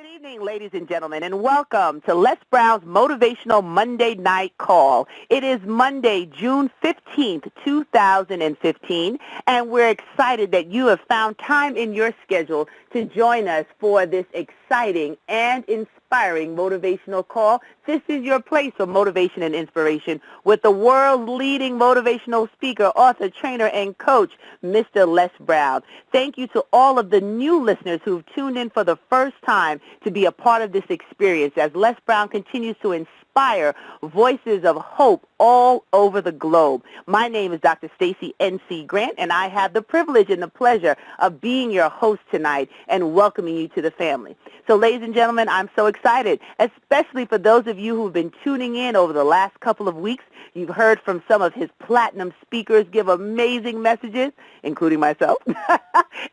Good evening, ladies and gentlemen, and welcome to Les Brown's Motivational Monday Night Call. It is Monday, June 15th, 2015, and we're excited that you have found time in your schedule to join us for this exciting and inspiring motivational call. This is your place for motivation and inspiration with the world's leading motivational speaker, author, trainer, and coach, Mr. Les Brown. Thank you to all of the new listeners who've tuned in for the first time to be a part of this experience as Les Brown continues to inspire voices of hope all over the globe. My name is Dr. Stacy N.C. Grant, and I have the privilege and the pleasure of being your host tonight and welcoming you to the family. So, ladies and gentlemen, I'm so excited, especially for those of you who've been tuning in over the last couple of weeks. You've heard from some of his platinum speakers give amazing messages, including myself,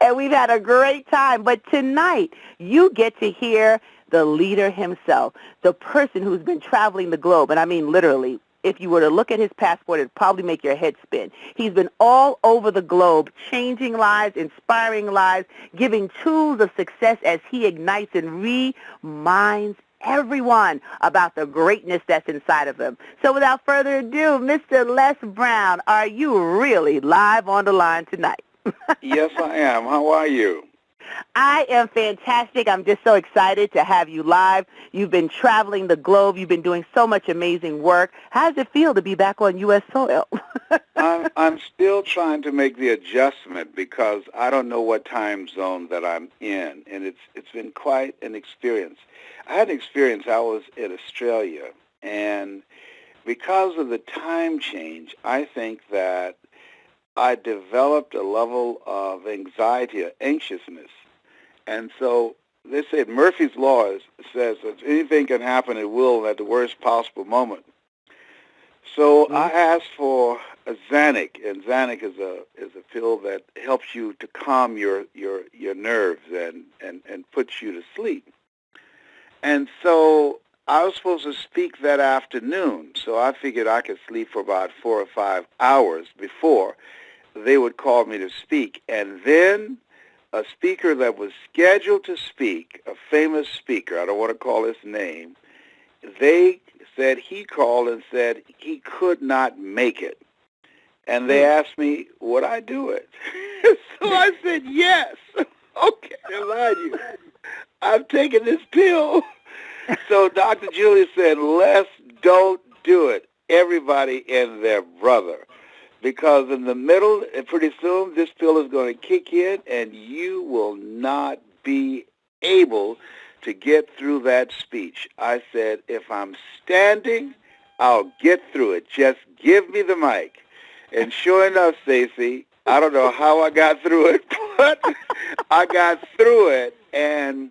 and we've had a great time. But tonight, you get to hear the leader himself, the person who's been traveling the globe, and I mean literally. If you were to look at his passport, it'd probably make your head spin. He's been all over the globe, changing lives, inspiring lives, giving tools of success as he ignites and reminds everyone about the greatness that's inside of him. So without further ado, Mr. Les Brown, are you really live on the line tonight? Yes, I am. How are you? I am fantastic. I'm just so excited to have you live. You've been traveling the globe. You've been doing so much amazing work. How does it feel to be back on U.S. soil? I'm still trying to make the adjustment because I don't know what time zone that I'm in, and it's been quite an experience. I had an experience. I was in Australia, and because of the time change, I think that I developed a level of anxiety or anxiousness. And so they said Murphy's Law says that anything can happen at will at the worst possible moment. So I asked for a Xanax, and Xanax is a pill that helps you to calm your nerves and puts you to sleep. And so I was supposed to speak that afternoon, so I figured I could sleep for about 4 or 5 hours before they would call me to speak. And then a speaker that was scheduled to speak, a famous speaker, I don't want to call his name, they said he called and said he could not make it. And they asked me, would I do it? So I said, yes. Okay, I lied to you. I've taken this pill. So Dr. Julia said, Les, don't do it. Everybody and their brother. Because in the middle, pretty soon, this pill is going to kick in, and you will not be able to get through that speech. I said, if I'm standing, I'll get through it. Just give me the mic. And sure enough, Stacey, I don't know how I got through it, but I got through it, and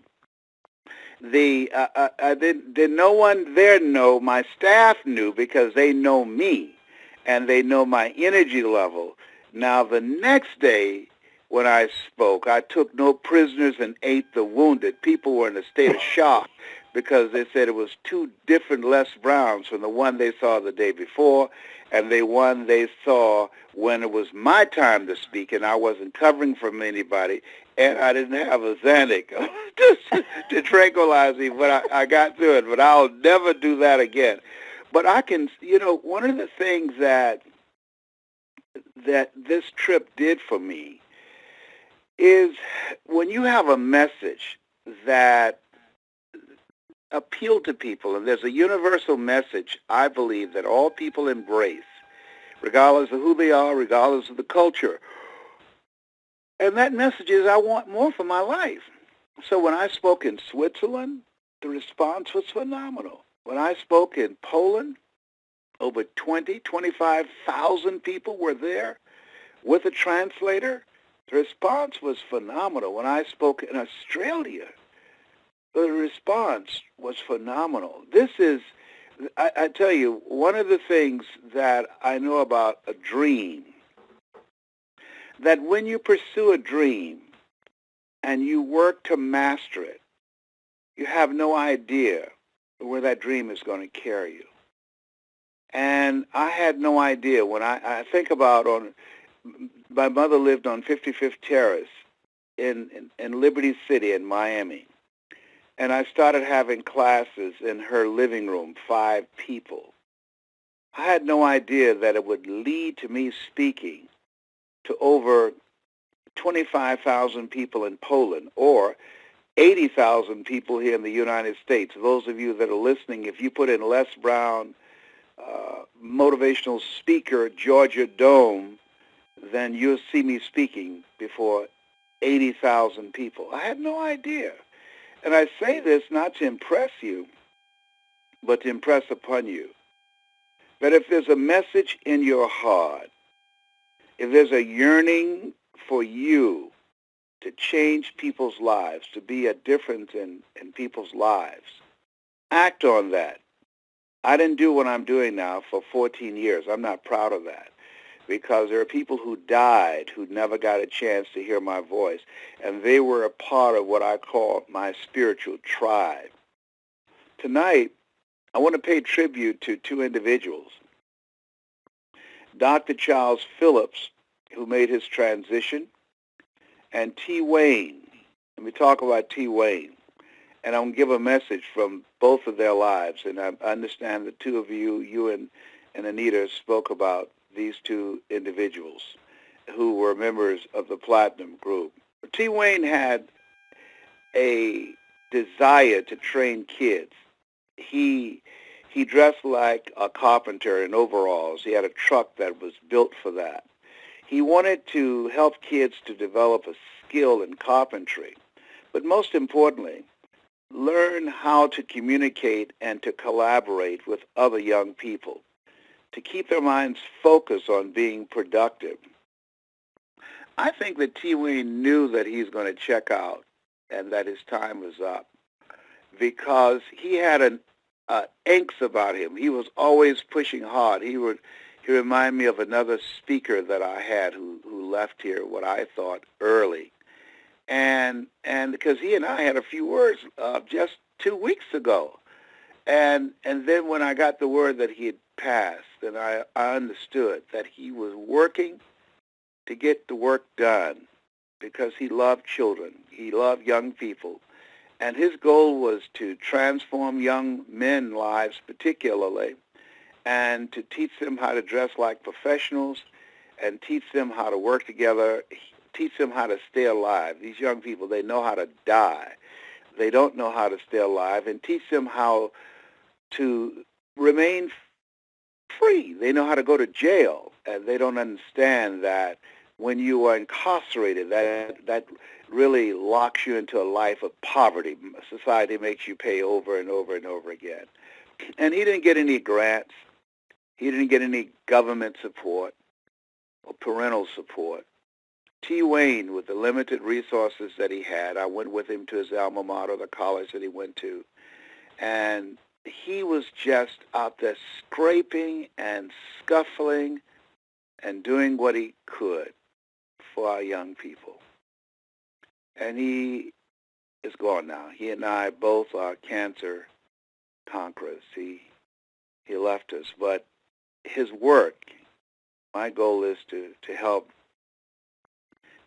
did no one there know? My staff knew because they know me. And they know my energy level. Now, the next day when I spoke, I took no prisoners and ate the wounded. People were in a state of shock because they said it was two different Les Browns from the one they saw the day before and the one they saw when it was my time to speak and I wasn't covering from anybody and I didn't have a Xanax to tranquilize me, but I got through it. But I'll never do that again. But I can, one of the things that this trip did for me is when you have a message that appealed to people, and there's a universal message, I believe, that all people embrace, regardless of who they are, regardless of the culture. And that message is, I want more for my life. So when I spoke in Switzerland, the response was phenomenal. When I spoke in Poland, over 25,000 people were there with a translator. The response was phenomenal. When I spoke in Australia, the response was phenomenal. This is, I tell you, one of the things that I know about a dream, that when you pursue a dream and you work to master it, you have no idea where that dream is going to carry you. And I had no idea. When I think about my mother lived on 55th Terrace in Liberty City in Miami. And I started having classes in her living room, 5 people. I had no idea that it would lead to me speaking to over 25,000 people in Poland, or 80,000 people here in the United States. Those of you that are listening, if you put in Les Brown, motivational speaker, Georgia Dome, then you'll see me speaking before 80,000 people. I had no idea. And I say this not to impress you, but to impress upon you that if there's a message in your heart, if there's a yearning for you to change people's lives, to be a difference in people's lives, act on that. I didn't do what I'm doing now for 14 years. I'm not proud of that, because there are people who died who never got a chance to hear my voice, and they were a part of what I call my spiritual tribe. Tonight, I want to pay tribute to 2 individuals. Dr. Charles Phillips, who made his transition, and T. Wayne. Let me talk about T. Wayne. And I'm going to give a message from both of their lives. And I understand the 2 of you and Anita, spoke about these 2 individuals who were members of the Platinum Group. T. Wayne had a desire to train kids. He dressed like a carpenter in overalls. He had a truck that was built for that. He wanted to help kids to develop a skill in carpentry, but most importantly, learn how to communicate and to collaborate with other young people, to keep their minds focused on being productive. I think that T. Wayne knew that he's going to check out and that his time was up, because he had an angst about him. He was always pushing hard. He reminded me of another speaker that I had who left here, what I thought, early. And because he and I had a few words just 2 weeks ago. And then when I got the word that he had passed, then I understood that he was working to get the work done, because he loved children. He loved young people. And his goal was to transform young men's lives particularly, and to teach them how to dress like professionals, and teach them how to work together, teach them how to stay alive. These young people, they know how to die. They don't know how to stay alive, and teach them how to remain free. They know how to go to jail, and they don't understand that when you are incarcerated, that really locks you into a life of poverty. Society makes you pay over and over and over again. And he didn't get any grants. He didn't get any government support or parental support. T. Wayne, with the limited resources that he had, I went with him to his alma mater, the college that he went to, and he was just out there scraping and scuffling and doing what he could for our young people. And he is gone now. He and I both are cancer conquerors. He left us. But his work, my goal is to help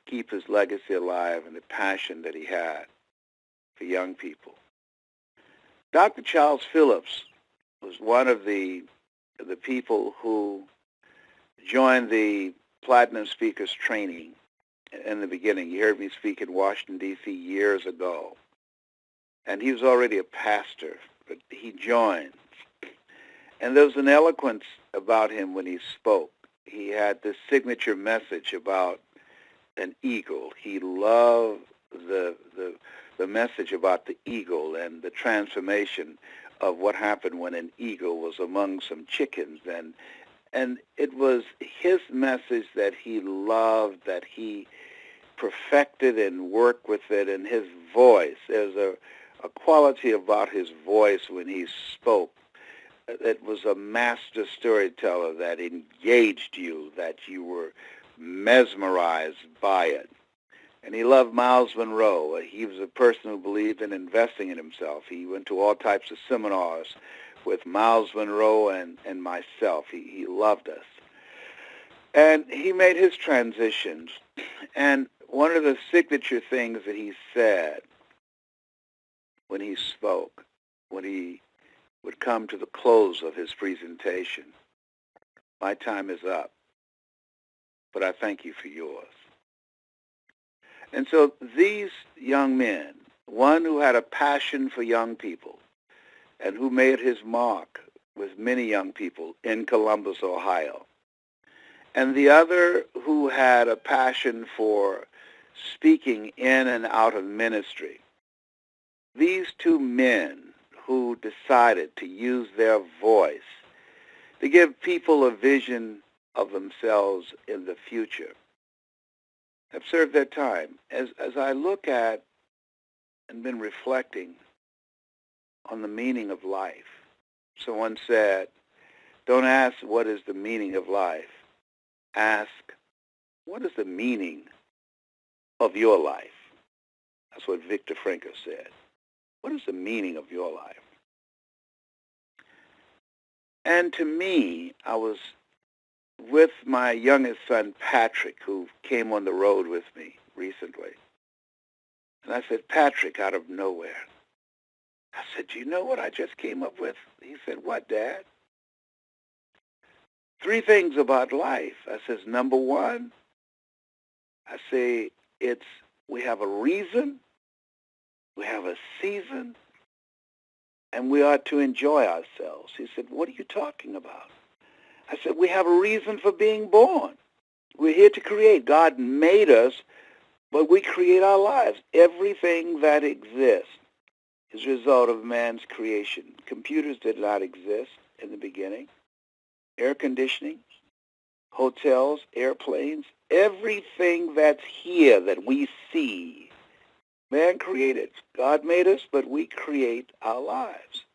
keep his legacy alive and the passion that he had for young people. Dr. Charles Phillips was one of the people who joined the Platinum Speakers Training in the beginning. You heard me speak in Washington, D.C. years ago. And he was already a pastor, but he joined. And there was an eloquence about him when he spoke. He had this signature message about an eagle. He loved the message about the eagle and the transformation of what happened when an eagle was among some chickens. And it was his message that he loved, that he perfected and worked with it, and his voice. There's a quality about his voice when he spoke. It was a master storyteller that engaged you, that you were mesmerized by it. And he loved Miles Monroe. He was a person who believed in investing in himself. He went to all types of seminars with Miles Monroe and myself. He loved us. And he made his transitions. And one of the signature things that he said when he spoke, when he would come to the close of his presentation. My time is up, but I thank you for yours. And so these young men, one who had a passion for young people and who made his mark with many young people in Columbus, Ohio, and the other who had a passion for speaking in and out of ministry, these two men who decided to use their voice to give people a vision of themselves in the future have served their time. As I look at and been reflecting on the meaning of life, someone said, don't ask what is the meaning of life. Ask, what is the meaning of your life? That's what Viktor Frankl said. What is the meaning of your life? And to me, I was with my youngest son, Patrick, who came on the road with me recently. And I said, Patrick, out of nowhere, I said, do you know what I just came up with? He said, what, Dad? 3 things about life. I says, number 1, I say, we have a reason, we have a season, and we are to enjoy ourselves. He said, what are you talking about? I said, we have a reason for being born. We're here to create. God made us, but we create our lives. Everything that exists is a result of man's creation. Computers did not exist in the beginning. Air conditioning, hotels, airplanes, everything that's here that we see, man created. God made us, but we create our lives.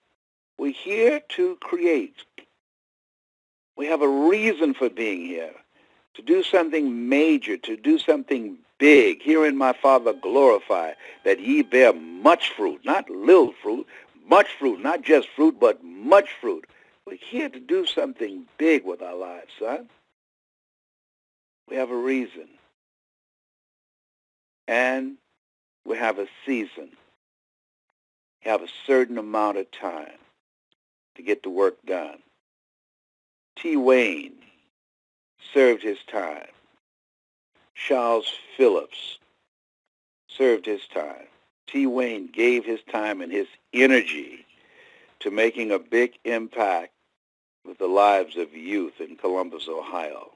We're here to create. We have a reason for being here, to do something major, to do something big. Herein my Father glorify, that ye bear much fruit, not little fruit, much fruit, not just fruit, but much fruit. We're here to do something big with our lives, son. We have a reason. And we have a season. We have a certain amount of time to get the work done. T. Wayne served his time. Charles Phillips served his time. T. Wayne gave his time and his energy to making a big impact with the lives of youth in Columbus, Ohio.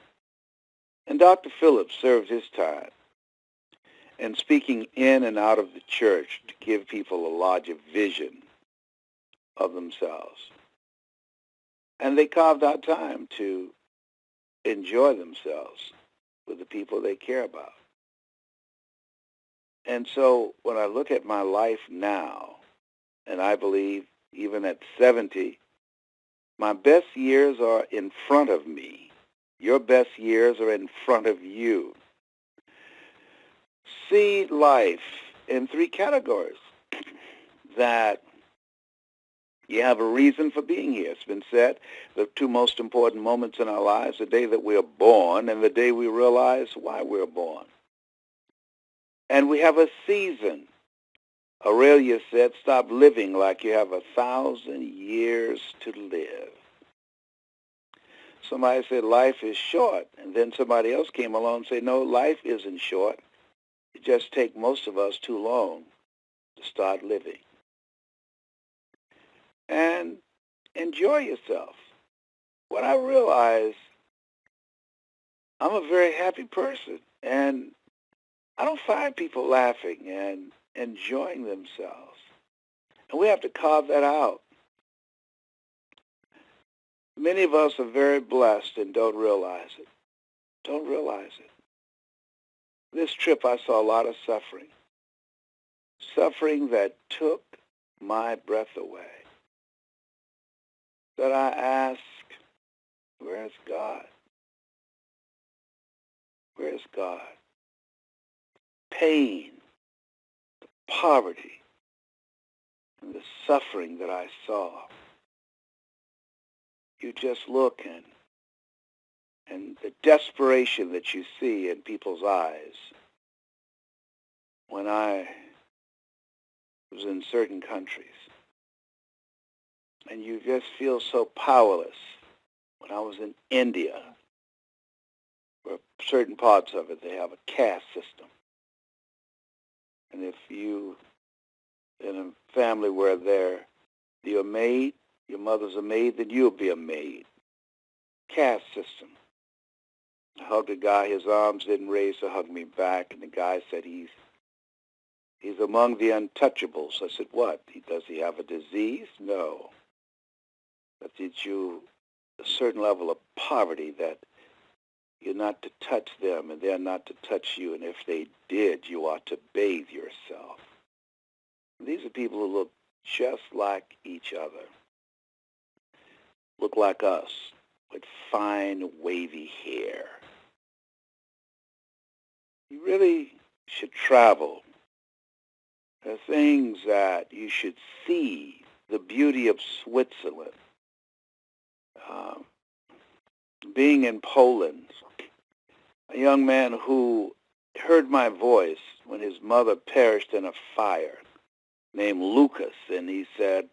And Dr. Phillips served his time in speaking in and out of the church to give people a larger vision of themselves. And they carved out time to enjoy themselves with the people they care about. And so when I look at my life now, and I believe even at 70, my best years are in front of me. Your best years are in front of you. See life in 3 categories. That you have a reason for being here. It's been said the 2 most important moments in our lives, the day that we are born and the day we realize why we're born. And we have a season. Aurelius said, stop living like you have 1,000 years to live. Somebody said life is short, and then somebody else came along and said, no, life isn't short. It just takes most of us too long to start living. And enjoy yourself. What I realize, I'm a very happy person, and I don't find people laughing and enjoying themselves. And we have to carve that out. Many of us are very blessed and don't realize it. Don't realize it. This trip, I saw a lot of suffering. Suffering that took my breath away. That I ask, where's God? Where's God? Pain, poverty, and the suffering that I saw. You just look and the desperation that you see in people's eyes. When I was in certain countries. And you just feel so powerless. When I was in India, for certain parts of it, they have a caste system. And if you, in a family where you're a maid, your mother's a maid, then you'll be a maid. Caste system. I hugged a guy, his arms didn't raise to hug me back, and the guy said he's among the untouchables. I said, what? Does he have a disease? No. But did you a certain level of poverty that you're not to touch them and they're not to touch you, and if they did, you ought to bathe yourself. These are people who look just like each other, look like us, with fine, wavy hair. You really should travel. There are things that you should see, the beauty of Switzerland. Being in Poland, a young man who heard my voice when his mother perished in a fire, named Lucas, and he said,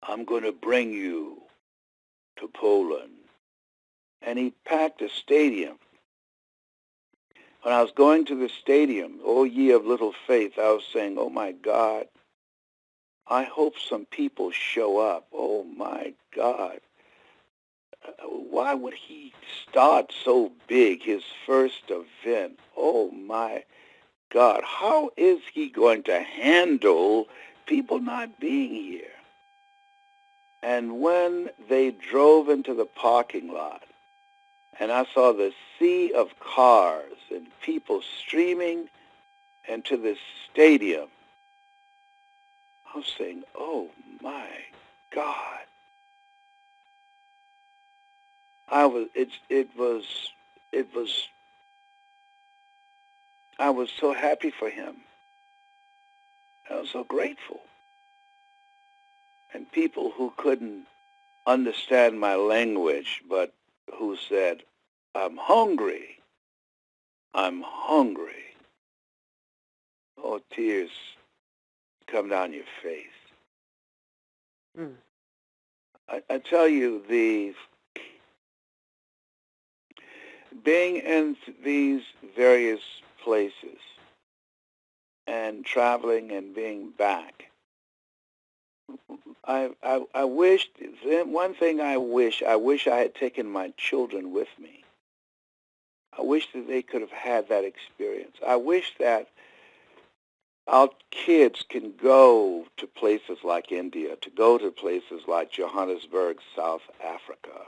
I'm going to bring you to Poland. And he packed a stadium. When I was going to the stadium, O ye of little faith, I was saying, oh my God, I hope some people show up. Oh my God. Why would he start so big, his first event? Oh my God, how is he going to handle people not being here? And when they drove into the parking lot, and I saw the sea of cars and people streaming into the stadium, I was saying, oh my God. I was so happy for him. I was so grateful. And people who couldn't understand my language, but who said, I'm hungry. I'm hungry. Oh, tears come down your face. Mm. I tell you, being in these various places and traveling and being back, I wish, one thing I wish I had taken my children with me. I wish that they could have had that experience. I wish that our kids can go to places like India, to go to places like Johannesburg, South Africa,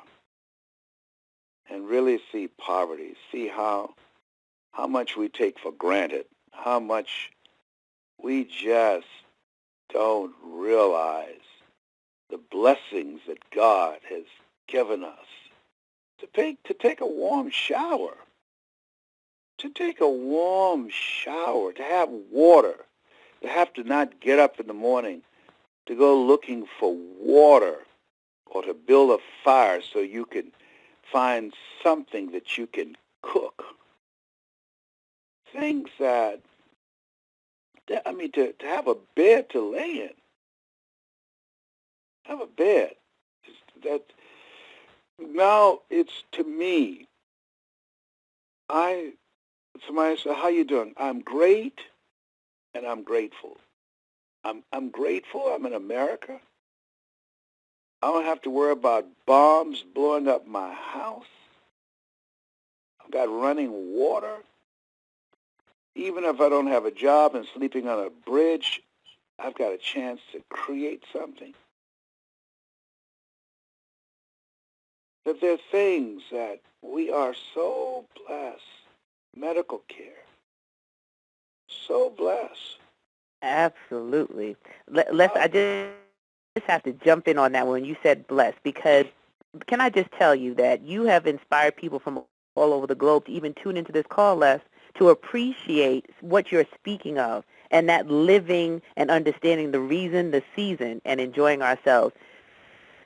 and really see poverty, see how much we take for granted, how much we just don't realize the blessings that God has given us. To take a warm shower, to have water, to have to not get up in the morning to go looking for water or to build a fire so you can find something that you can cook. Things that to have a bed to lay in. Have a bed. That now it's to me. Somebody said, how you doing? I'm great and I'm grateful. I'm grateful I'm in America. I don't have to worry about bombs blowing up my house. I've got running water. Even if I don't have a job and sleeping on a bridge, I've got a chance to create something. That there are things that we are so blessed. Medical care. So blessed. Absolutely. I just have to jump in on that when you said blessed, because can I just tell you that you have inspired people from all over the globe to even tune into this call, Les, to appreciate what you're speaking of, and that living and understanding the reason, the season, and enjoying ourselves.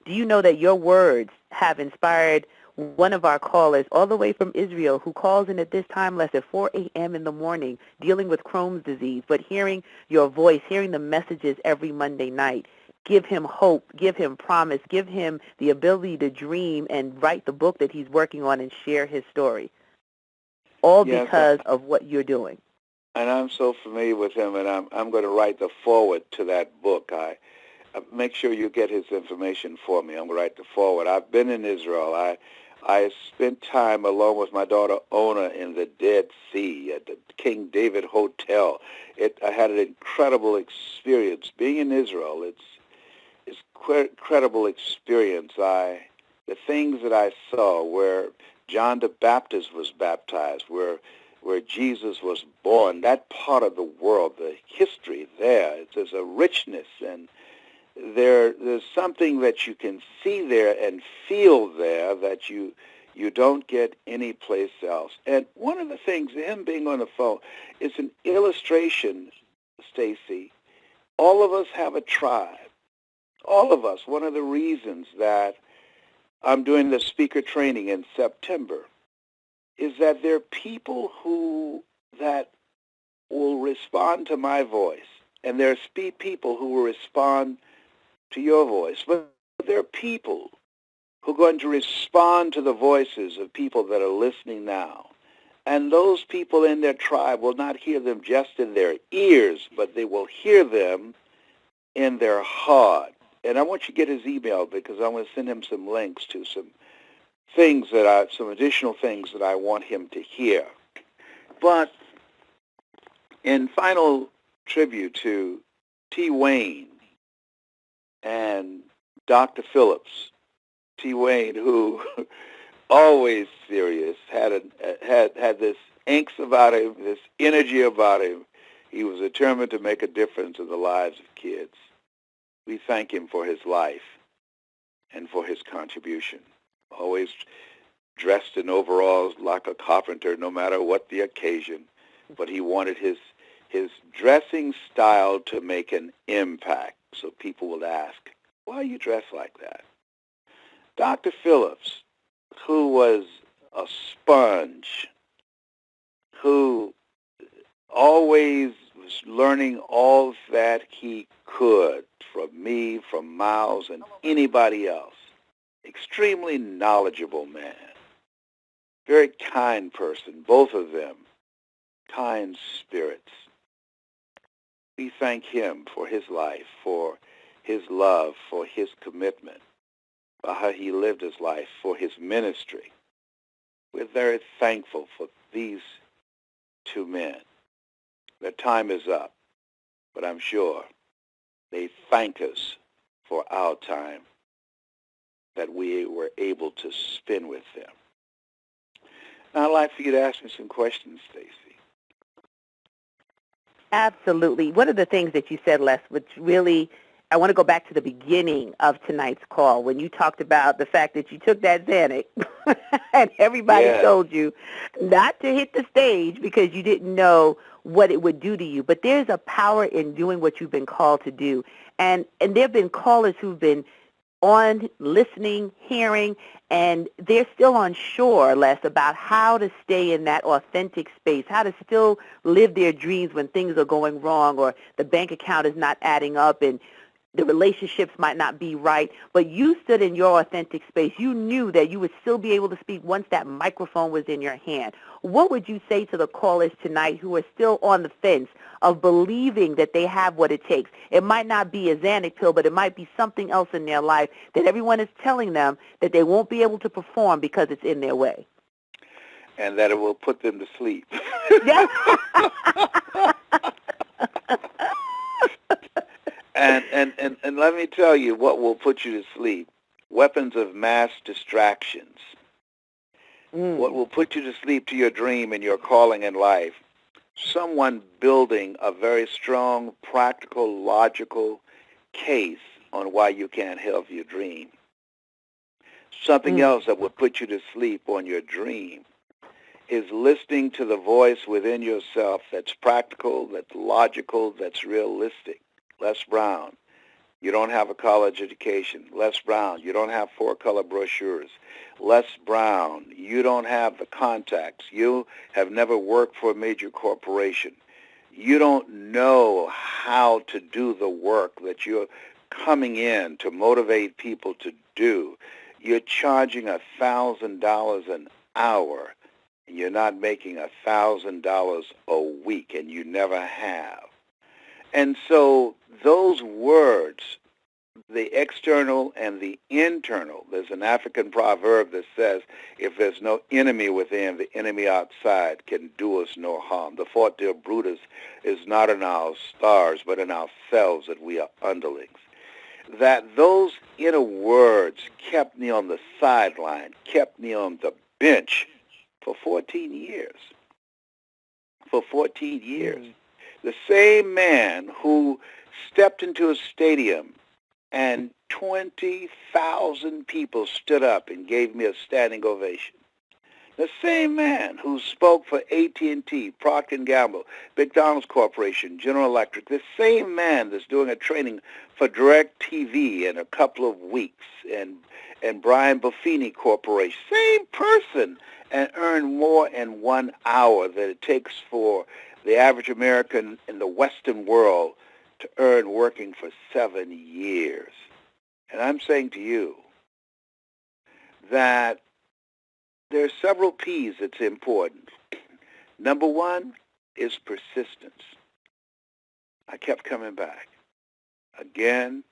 Do you know that your words have inspired one of our callers all the way from Israel who calls in at this time, less at 4 a.m. in the morning, dealing with Crohn's disease, but hearing your voice, hearing the messages every Monday night. Give him hope, give him promise, give him the ability to dream and write the book that he's working on and share his story, all because of what you're doing. And I'm so familiar with him, and I'm going to write the foreword to that book. I make sure you get his information for me. I'm going to write the foreword. I've been in Israel. I spent time along with my daughter Ona in the Dead Sea at the King David Hotel. I had an incredible experience being in Israel. It's incredible experience. The things that I saw, where John the Baptist was baptized, where Jesus was born, that part of the world, the history there, there's a richness, and there's something that you can see there and feel there that you don't get anyplace else. And one of the things, him being on the phone, is an illustration, Stacy. All of us have a tribe. All of us. One of the reasons that I'm doing the speaker training in September is that there are people that will respond to my voice, and there are people who will respond to your voice. But there are people who are going to respond to the voices of people that are listening now. And those people in their tribe will not hear them just in their ears, but they will hear them in their heart. And I want you to get his email, because I'm going to send him some links to some additional things that I want him to hear. But in final tribute to T. Wayne and Dr. Phillips, T. Wayne, who always serious, had this angst about him, this energy about him. He was determined to make a difference in the lives of kids. We thank him for his life and for his contribution. Always dressed in overalls like a carpenter, no matter what the occasion. But he wanted his dressing style to make an impact. So people would ask, why are you dressed like that? Dr. Phillips, who was a sponge, who always was learning all that he could from me, from Miles, and anybody else. Extremely knowledgeable man. Very kind person, both of them. Kind spirits. We thank him for his life, for his love, for his commitment, for how he lived his life, for his ministry. We're very thankful for these two men. Their time is up, but I'm sure they thank us for our time that we were able to spend with them. Now, I'd like for you to ask me some questions, Stacy. Absolutely. One of the things that you said, Les, which really, I want to go back to the beginning of tonight's call when you talked about the fact that you took that Xanax and everybody told you not to hit the stage because you didn't know what it would do to you. But there's a power in doing what you've been called to do. And there have been callers who've been on, listening, hearing, and they're still unsure, Les, about how to stay in that authentic space, how to still live their dreams when things are going wrong or the bank account is not adding up and the relationships might not be right. But you stood in your authentic space. You knew that you would still be able to speak once that microphone was in your hand. What would you say to the callers tonight who are still on the fence of believing that they have what it takes? It might not be a Xanax pill, but it might be something else in their life that everyone is telling them that they won't be able to perform because it's in their way. And that it will put them to sleep. And let me tell you what will put you to sleep. Weapons of mass distractions. What will put you to sleep to your dream and your calling in life? Someone building a very strong, practical, logical case on why you can't have your dream. Something else that will put you to sleep on your dream is listening to the voice within yourself that's practical, that's logical, that's realistic. Les Brown, You don't have a college education. Les Brown, you don't have four-color brochures. Les Brown, you don't have the contacts. You have never worked for a major corporation. You don't know how to do the work that you're coming in to motivate people to do. You're charging $1,000 an hour, and you're not making $1,000 a week, and you never have. And so those words, the external and the internal, there's an African proverb that says, if there's no enemy within, the enemy outside can do us no harm. The fault, dear Brutus, is not in our stars, but in ourselves, that we are underlings. That those inner words kept me on the sideline, kept me on the bench for 14 years. For 14 years. The same man who stepped into a stadium and 20,000 people stood up and gave me a standing ovation. The same man who spoke for AT&T, Procter & Gamble, McDonald's Corporation, General Electric, the same man that's doing a training for DirecTV in a couple of weeks, and Brian Buffini Corporation, same person, and earned more in 1 hour than it takes for the average American in the Western world to earn working for 7 years. And I'm saying to you that there are several P's that's important. Number one is persistence. I kept coming back again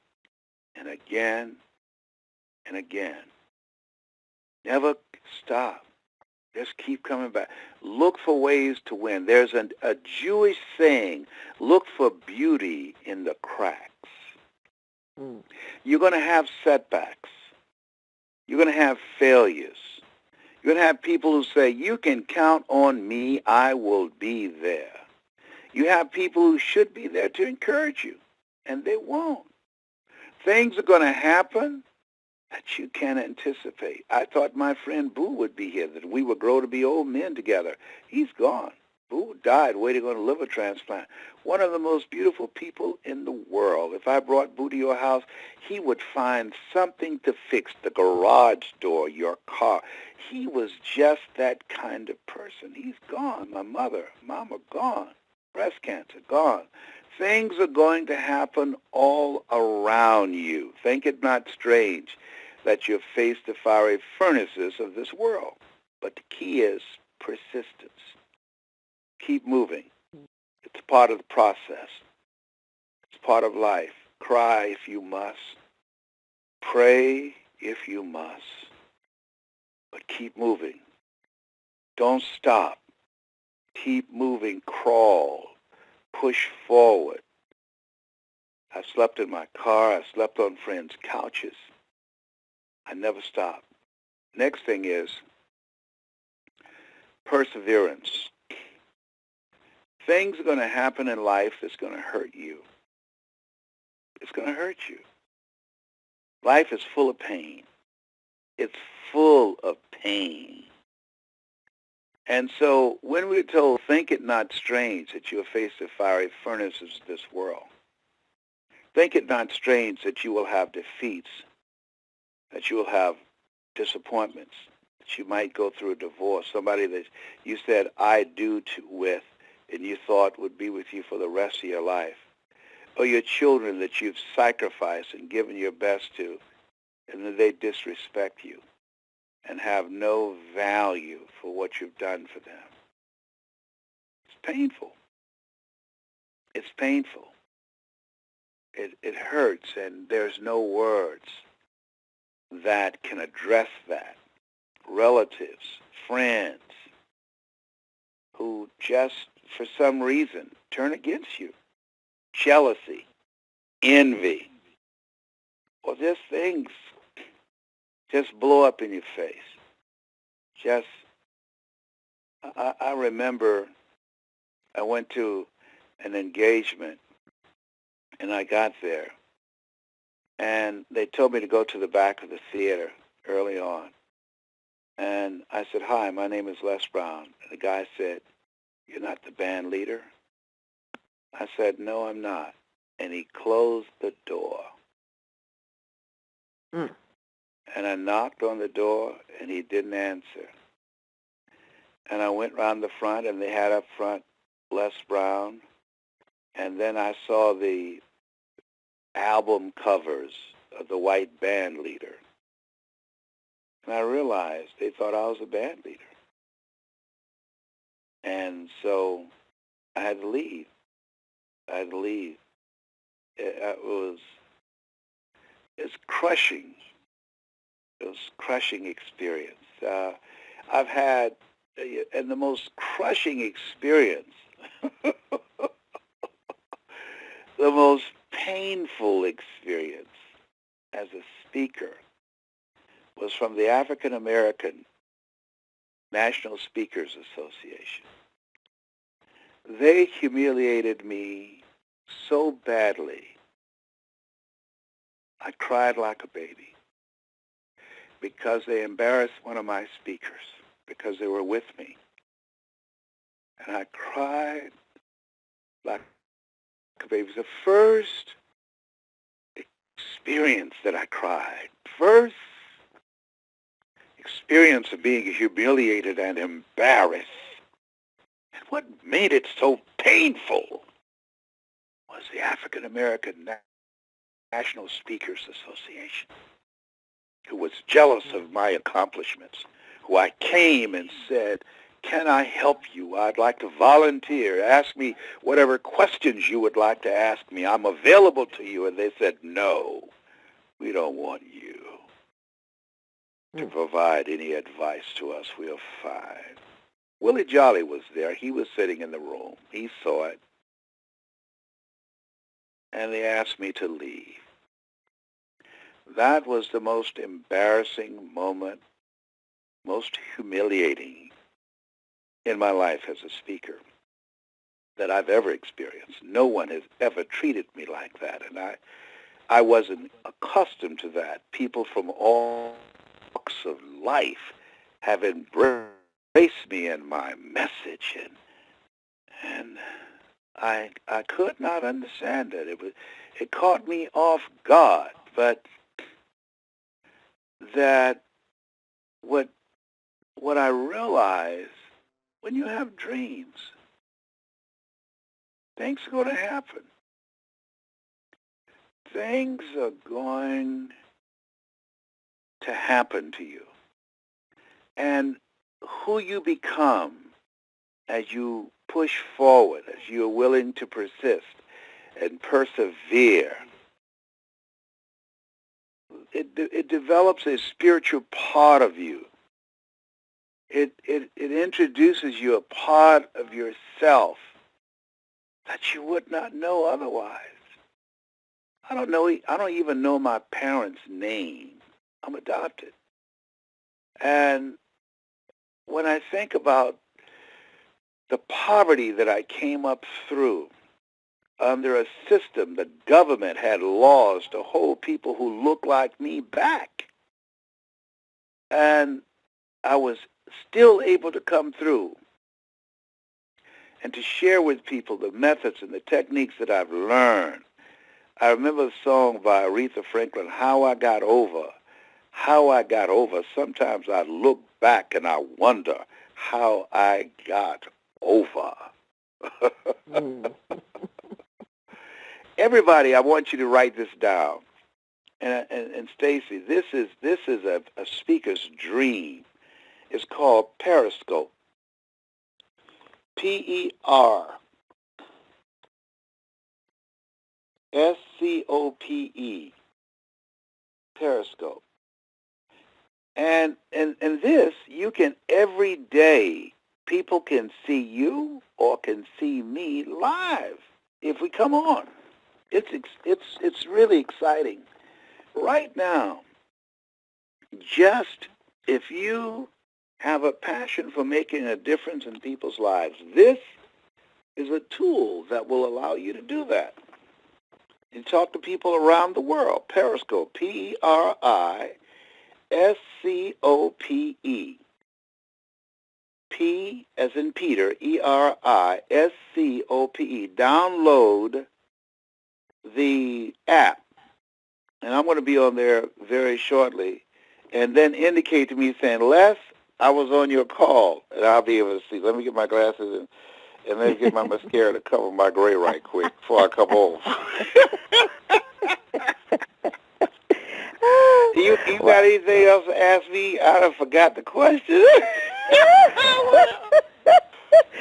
and again and again. Never stop. Just keep coming back. Look for ways to win. There's a Jewish saying, look for beauty in the cracks. You're going to have setbacks. You're going to have failures. You're going to have people who say, you can count on me, I will be there. You have people who should be there to encourage you, and they won't. Things are going to happen that you can't anticipate. I thought my friend Boo would be here, that we would grow to be old men together. He's gone. Boo died waiting on a liver transplant. One of the most beautiful people in the world. If I brought Boo to your house, he would find something to fix the garage door, your car. He was just that kind of person. He's gone. My mother, Mama, gone. Breast cancer, gone. Things are going to happen all around you. Think it not strange that you face the fiery furnaces of this world. But the key is persistence. Keep moving. It's part of the process. It's part of life. Cry if you must. Pray if you must. But keep moving. Don't stop. Keep moving. Crawl. Push forward. I slept in my car. I slept on friends' couches. I never stopped. Next thing is perseverance. Things are going to happen in life that's going to hurt you. It's going to hurt you. Life is full of pain. It's full of pain. And so when we're told, think it not strange that you will face the fiery furnaces of this world. Think it not strange that you will have defeats, that you will have disappointments, that you might go through a divorce, somebody that you said, I do with, and you thought would be with you for the rest of your life. Or your children that you've sacrificed and given your best to, and that they disrespect you and have no value for what you've done for them. It's painful. It's painful. It hurts, and there's no words that can address that. Relatives, friends, who just for some reason turn against you. Jealousy, envy, or just things just blow up in your face. I remember I went to an engagement, and I got there, and they told me to go to the back of the theater early on. And I said, hi, my name is Les Brown. And the guy said, you're not the band leader? I said, no, I'm not. And he closed the door. Mm. And I knocked on the door, and he didn't answer. And I went round the front, and they had up front Les Brown. And then I saw the album covers of the white band leader. And I realized they thought I was a band leader. And so I had to leave. It's crushing. It was a crushing experience. I've had, and the most crushing experience, the most painful experience as a speaker was from the African American National Speakers Association. They humiliated me so badly, I cried like a baby because they embarrassed one of my speakers because they were with me. And I cried like a baby. It was the first experience that I cried. First experience of being humiliated and embarrassed. And what made it so painful was the African American National Speakers Association, who was jealous of my accomplishments, who I came and said, can I help you? I'd like to volunteer. Ask me whatever questions you would like to ask me. I'm available to you. And they said, no, we don't want you to provide any advice to us. We're fine. Willie Jolly was there. He was sitting in the room. He saw it. And they asked me to leave. That was the most embarrassing moment, most humiliating in my life as a speaker that I've ever experienced. No one has ever treated me like that, and I wasn't accustomed to that. People from all walks of life have embraced me and my message, and I could not understand it. It caught me off guard, but that what I realized, when you have dreams, things are going to happen. Things are going to happen to you. And who you become as you push forward, as you're willing to persist and persevere, it develops a spiritual part of you. It introduces you a part of yourself that you would not know otherwise. I don't even know my parents' name. I'm adopted. And when I think about the poverty that I came up through under a system, the government had laws to hold people who look like me back. And I was still able to come through and to share with people the methods and the techniques that I've learned. I remember a song by Aretha Franklin, How I Got Over. How I got over. Sometimes I look back and I wonder how I got over. Everybody, I want you to write this down. And Stacy, this is a speaker's dream. It's called Periscope. Periscope. Periscope. And this, you can every day, people can see you or can see me live if we come on. It's really exciting. Right now, just if you have a passion for making a difference in people's lives, this is a tool that will allow you to do that. You talk to people around the world. Periscope, Periscope. P as in Peter, Eriscope. Download the app and I'm going to be on there very shortly, and then indicate to me saying, Les, I was on your call, and I'll be able to see. Let me get my glasses and let me get my mascara to cover my gray right quick before I come off. You got anything else to ask me? I done forgot the question.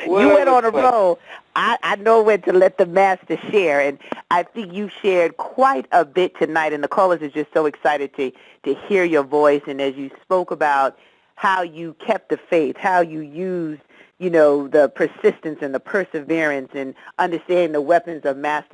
You went on a roll. I know when to let the master share, and I think you shared quite a bit tonight, and the callers are just so excited to hear your voice, and as you spoke about how you kept the faith, how you used, the persistence and the perseverance and understanding the weapons of mass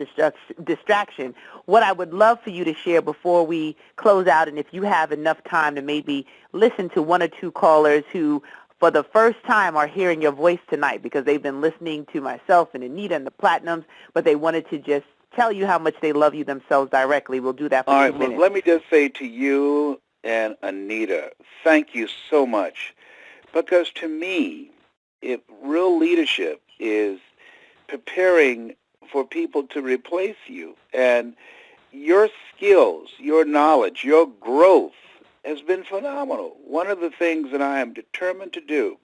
distraction. What I would love for you to share before we close out, and if you have enough time to maybe listen to one or two callers who for the first time are hearing your voice tonight because they've been listening to myself and Anita and the Platinums, but they wanted to just tell you how much they love you themselves directly. We'll do that for 2 minutes. All right, well, let me just say to you and Anita, thank you so much, because to me, real leadership is preparing for people to replace you, and your skills, your knowledge, your growth has been phenomenal. One of the things that I am determined to do,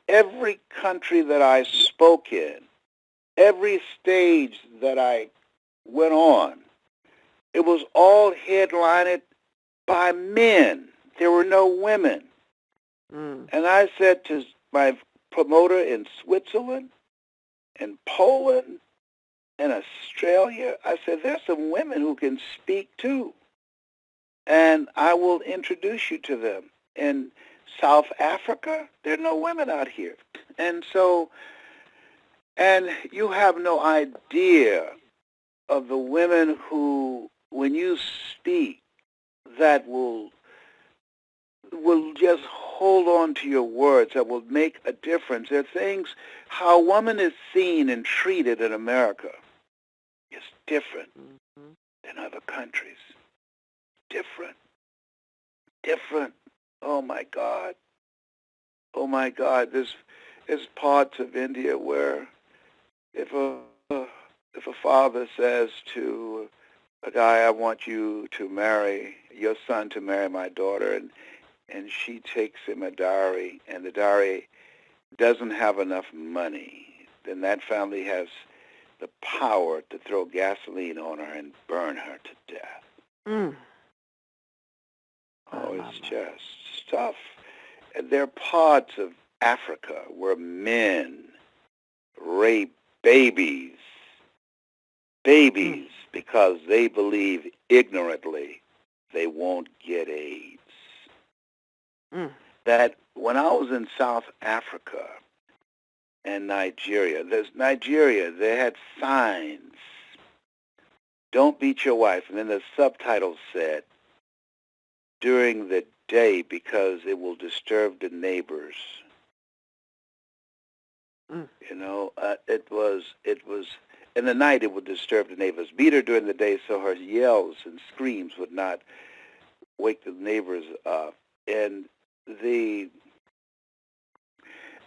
every country that I spoke in, every stage that I went on, it was all headlined by men. There were no women. And I said to my promoter in Switzerland and Poland and Australia, I said, there's some women who can speak too, and I will introduce you to them. In South Africa, there are no women out here. And you have no idea of the women who, when you speak, that will just hold on to your words, that will make a difference. There are things, how a woman is seen and treated in America is different than other countries. Different. Oh my God. There's parts of India where if a father says to a guy, I want you to marry your son to marry my daughter, and she takes him a dowry, and the dowry doesn't have enough money, then that family has the power to throw gasoline on her and burn her to death. Oh, it's just stuff. And there are parts of Africa where men rape babies because they believe ignorantly they won't get AIDS. That when I was in South Africa and Nigeria, they had signs, don't beat your wife, and then the subtitle said, during the day because it will disturb the neighbors. It was, in the night it would disturb the neighbors. Beat her during the day so her yells and screams would not wake the neighbors up. And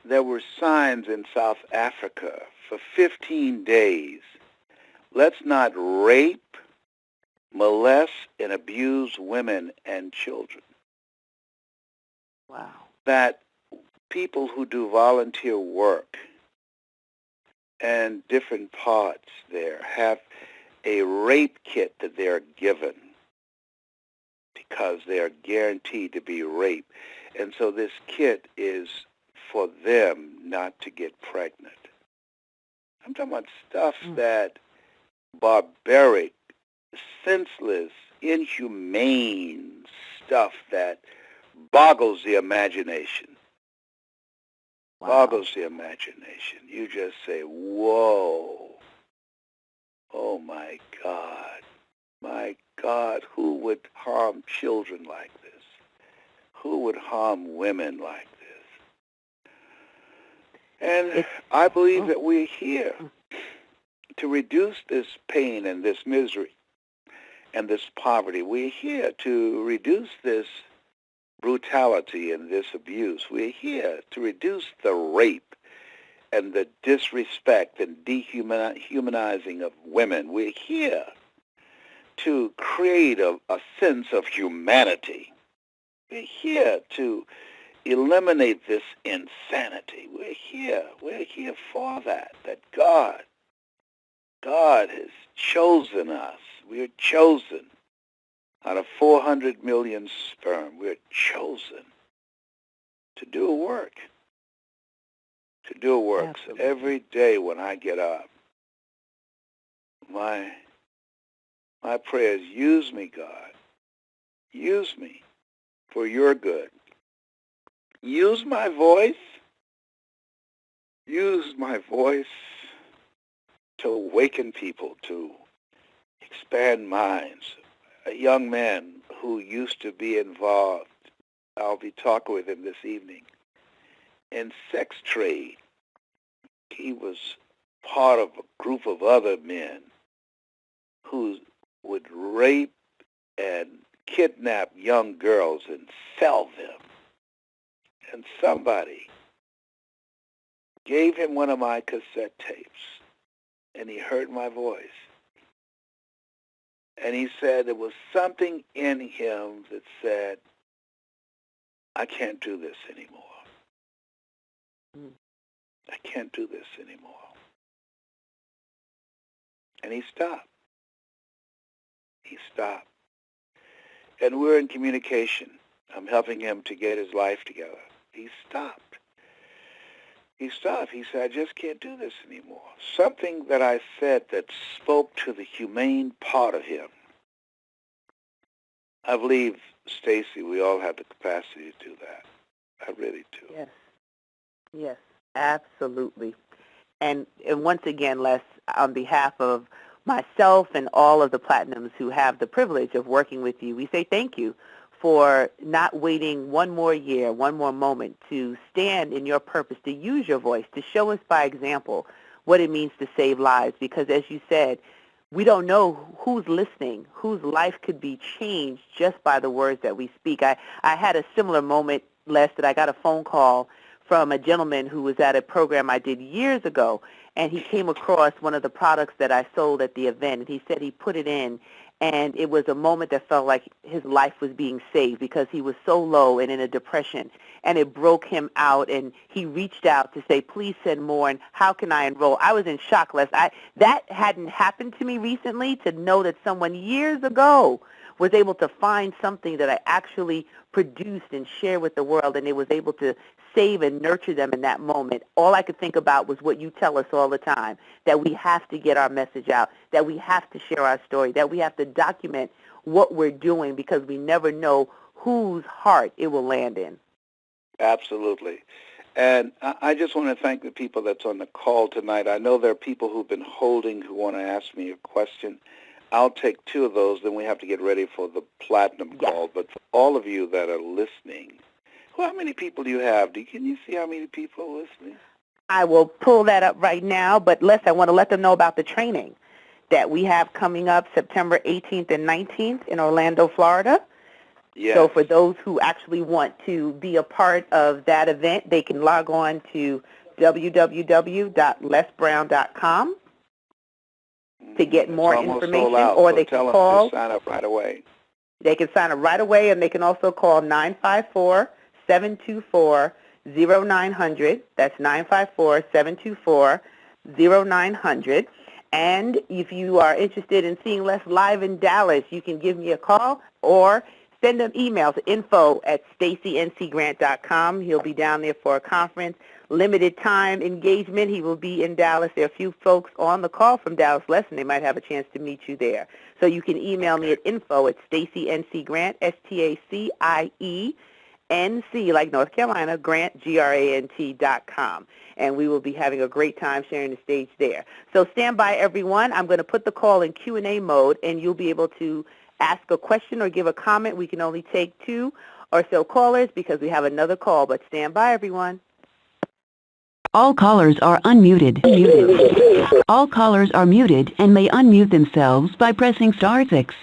there were signs in South Africa for 15 days. Let's not rape, molest, and abuse women and children. Wow. That people who do volunteer work and different parts there have a rape kit that they're given because they are guaranteed to be raped. And so this kit is for them not to get pregnant. I'm talking about stuff that barbaric, senseless, inhumane stuff that boggles the imagination. Wow. Boggles the imagination. You just say, whoa, oh my God, who would harm children like this? Who would harm women like this? And I believe that we're here to reduce this pain and this misery and this poverty. We're here to reduce this brutality and this abuse. We're here to reduce the rape and the disrespect and dehumanizing of women. We're here to create a sense of humanity. We're here to eliminate this insanity. We're here for that God has chosen us. We're chosen out of 400 million sperm. We're chosen to do a work. To do a work. Absolutely. So every day when I get up, my prayer is, use me, God. Use me for your good. Use my voice. Use my voice to awaken people, to expand minds. A young man who used to be involved, I'll be talking with him this evening, in sex trade. He was part of a group of other men who would rape and kidnap young girls and sell them. And somebody gave him one of my cassette tapes, and he heard my voice. And he said there was something in him that said, I can't do this anymore. I can't do this anymore. And he stopped. He stopped. And we're in communication. I'm helping him to get his life together. He stopped. He stopped. He said, I just can't do this anymore. Something that I said that spoke to the humane part of him. I believe, Stacy, we all have the capacity to do that. I really do. Yes. Yes, absolutely. And once again, Les, on behalf of myself and all of the Platinums who have the privilege of working with you, we say thank you for not waiting one more year, one more moment to stand in your purpose, to use your voice, to show us by example what it means to save lives. Because as you said, we don't know who's listening, whose life could be changed just by the words that we speak. I had a similar moment, Les, that I got a phone call from a gentleman who was at a program I did years ago, and he came across one of the products that I sold at the event, and he said he put it in, and it was a moment that felt like his life was being saved because he was so low and in a depression, and it broke him out, and he reached out to say, please send more, and how can I enroll? I was in shock, Les. That hadn't happened to me recently, to know that someone years ago was able to find something that I actually produced and share with the world, and it was able to save and nurture them in that moment. All I could think about was what you tell us all the time, that we have to get our message out, that we have to share our story, that we have to document what we're doing because we never know whose heart it will land in. Absolutely. And I just want to thank the people that's on the call tonight. I know there are people who've been holding who want to ask me a question. I'll take two of those, then we have to get ready for the Platinum call. But for all of you that are listening, how many people do you have? Can you see how many people are listening? I will pull that up right now, but Les, I want to let them know about the training that we have coming up September 18th and 19th in Orlando, Florida. Yes. So for those who actually want to be a part of that event, they can log on to www.lesbrown.com to get more information, or they can call. Sign up right away. They can sign up right away, and they can also call 954-724-0900. That's 954-724-0900. And if you are interested in seeing Les live in Dallas, you can give me a call or send an email to info@stacyncgrant.com. He'll be down there for a conference. Limited time engagement. He will be in Dallas. There are a few folks on the call from Dallas, Les, and they might have a chance to meet you there. So you can email me at info@stacyncgrant, STACIENC, like North Carolina, Grant, GRANT.com. And we will be having a great time sharing the stage there. So stand by, everyone. I'm going to put the call in Q&A mode, and you'll be able to ask a question or give a comment. We can only take 2 or so callers because we have another call, but stand by, everyone. All callers are unmuted. All callers are muted and may unmute themselves by pressing *6.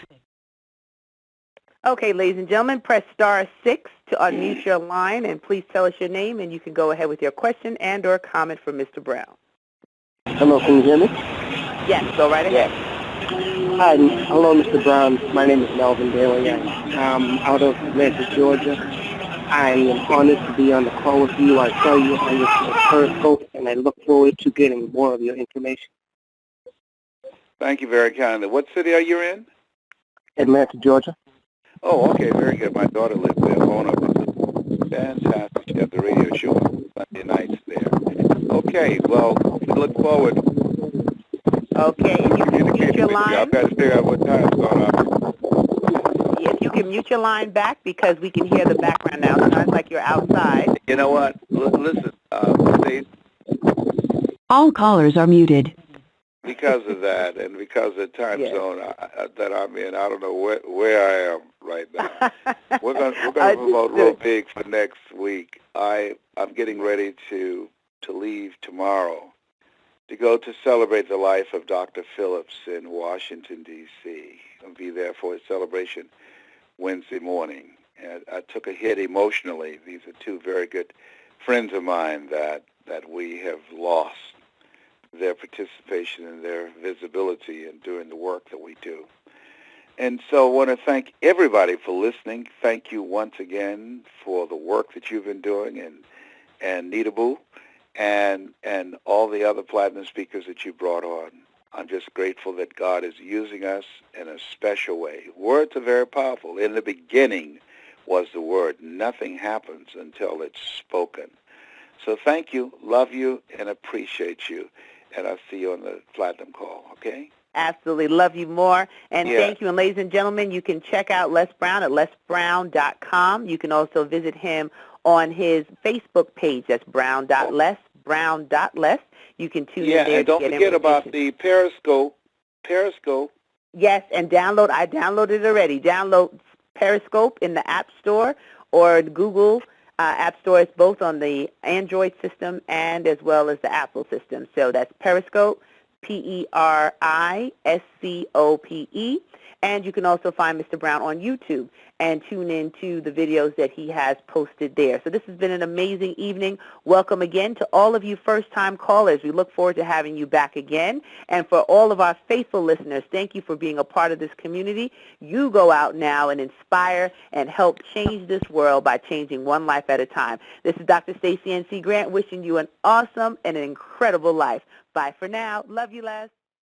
Okay, ladies and gentlemen, press *6 to unmute your line, and please tell us your name, and you can go ahead with your question and or comment for Mr. Brown. Hello, can you hear me? Yes, go right ahead. Hi, hello, Mr. Brown. My name is Melvin Daly. I'm out of Atlanta, Georgia. I am honored to be on the call with you. I saw you on your Periscope, and I look forward to getting more of your information. Thank you very kindly. What city are you in? Atlanta, Georgia. Oh, okay, very good. My daughter lives there. Mona, fantastic. She has the radio show on Sunday nights there. Okay, well, we look forward. Okay, and you can mute your line. I've got to figure out what time it's going on. Yes, you can mute your line back because we can hear the background now. It sounds like you're outside. You know what? Listen, Stacey, All callers are muted. because of that and because of the time zone that I'm in, I don't know where I am right now. We're going to promote real big for next week. I'm getting ready to leave tomorrow to go to celebrate the life of Dr. Phillips in Washington, D.C. I'll be there for his celebration Wednesday morning. And I took a hit emotionally. These are two very good friends of mine that we have lost their participation and their visibility in doing the work that we do. And so I want to thank everybody for listening. Thank you once again for the work that you've been doing, and Nita Boo, and all the other platinum speakers that you brought on. I'm just grateful that God is using us in a special way. Words are very powerful. In the beginning was the Word. Nothing happens until it's spoken. So thank you, love you, and appreciate you. And I'll see you on the Platinum Call, okay? Absolutely. Love you more. And thank you. And ladies and gentlemen, you can check out Les Brown at lesbrown.com. You can also visit him on his Facebook page. That's brown.les, brown.les. You can tune in there to get information. Yeah, and don't forget about the Periscope. Yes, and I downloaded it already. Download Periscope in the App Store or Google App Store. It's both on the Android system and as well as the Apple system. So that's Periscope, Periscope. And you can also find Mr. Brown on YouTube and tune in to the videos that he has posted there. So this has been an amazing evening. Welcome again to all of you first-time callers. We look forward to having you back again. And for all of our faithful listeners, thank you for being a part of this community. You go out now and inspire and help change this world by changing one life at a time. This is Dr. Stacey N.C. Grant wishing you an awesome and an incredible life. Bye for now. Love you, Les.